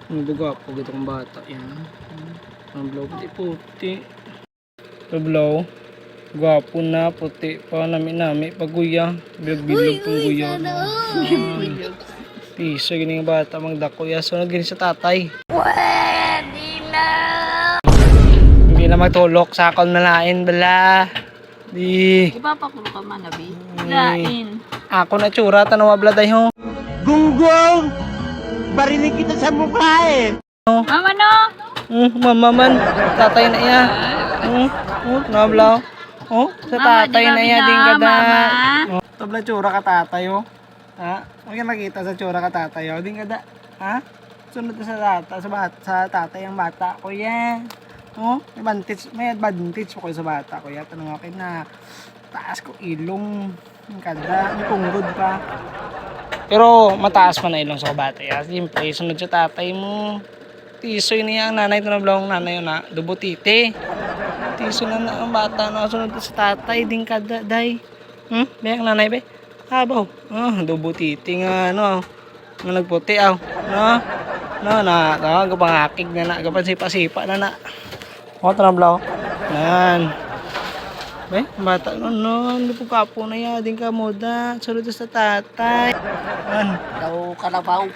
Ang duga po gito kong bata. Yan. Ang blow puti-puti. Pablaw. Gwapo na, puti pa, nami-nami, paguya. Bilog-bilog pang guya. Piso, gini nga bata, magdakuya. Sunod gini sa tatay. Pwede na. Hindi na magtulok sa akong nalain, bala. Di. Ipapakulo ka man, Abi. Lain. Ako na tsura, tanawa bladay ho. Gunggong! Barinig kita sa mukha eh! Mama no! Mama man, tatay na iya. Nablaw. Sa tatay na iya din kada. Tabla tsura ka tatay ho. Ha? Huwag ka nakita sa tsura ka tatay ho. Din kada. Ha? Sunod sa tata, sa tatay ang bata ko yan. May advantage po kayo sa bata ko yan. Tanong ako na taas ko ilong. Ang kada, may punggod pa. Pero mataas pa na ilong sa bata yan. Siyempre, sunod sa tatay mo. Tisoy niya ang nanay, tinablaw ang nanay yun na. Dubutite. Tisoy na ang bata na sunod sa tatay. Din kada, day. May ang nanay ba? Habaw. Dubutite nga, ano. Nga nagputi, aw. Gapangakig na na. Gapansipa-sipa na na. Tinablaw. Nan. Be, bata hindi po kapo na yan. Din ka moda. Sunod sa tatay. Daw kalabaw.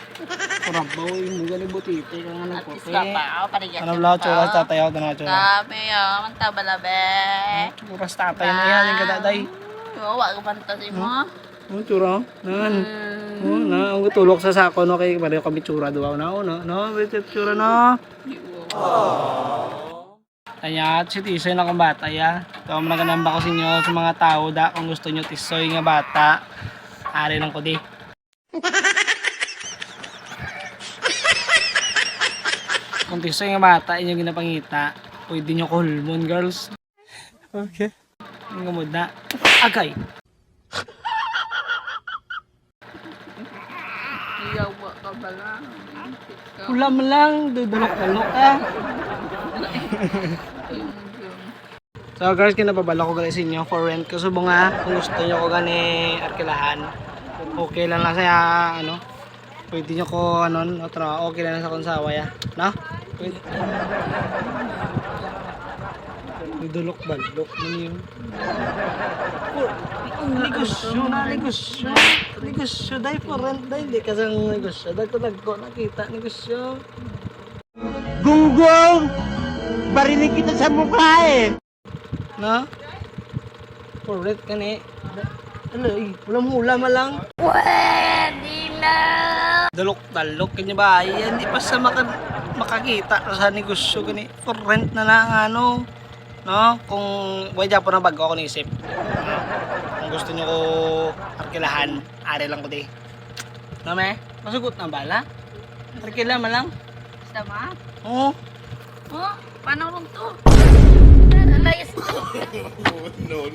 Kurabaw yung mga libutite ka nga At nagputi. isla pa. Parigyan Ano bla, tsura sa tatay ako, tanong tsura. Sabi mantabalabe. Tsura sa tatay na yan, yung kadaday. Wag ka pantasin mo. Ano tsura? Nan. Ang tulok sa sako, no, kay pareho kami tsura doon. No, tsura, no. Kaya, si Tisoy na kong bata, ya. Ito ang naganamba ko sa inyo sa mga tao, da, kung gusto nyo Tisoy nga bata, ari lang ko di. Kung Tisoy nga bata, inyong ginapangita, pwede nyo ko hulmon, girls. Okay. Ang gamod na. Agay. Iyawa ka ba lang? Ulam lang, dudulok-dulok ka. So guys, kinapabala ko guys inyo for rent ko subo nga kung gusto nyo ko gani arkilahan. Okay lang sa ano. Pwede nyo ko okay lang sa konsawa ya. No? Pwede. Dudulok balok man yun. Negosyo dahil for rent dahil hindi ka sang negosyo. Dagdag ko nakita negosyo. Gunggong! Barinig kita sa mukha eh! Na? For rent ka ni. Ulam-ulam lang. Pwede na. Dalok-dalok kanya ba? Hindi pa sa makakita sa negosyo gani. For rent na lang ano. No? Kung wala po na bago ako naisip. Kung gusto nyo ko arkilahan, ari lang ko di. No, me? Masugot na bala? Arkila man lang? Basta ma? Oo. Oh, paano rin to? Nalayas to. No.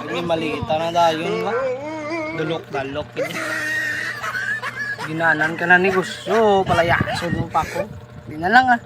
Hindi malita na dayon ba? Dulok-dalok. Ginanan ka na negosyo. Palayason mo pa ko. Hindi na lang ah.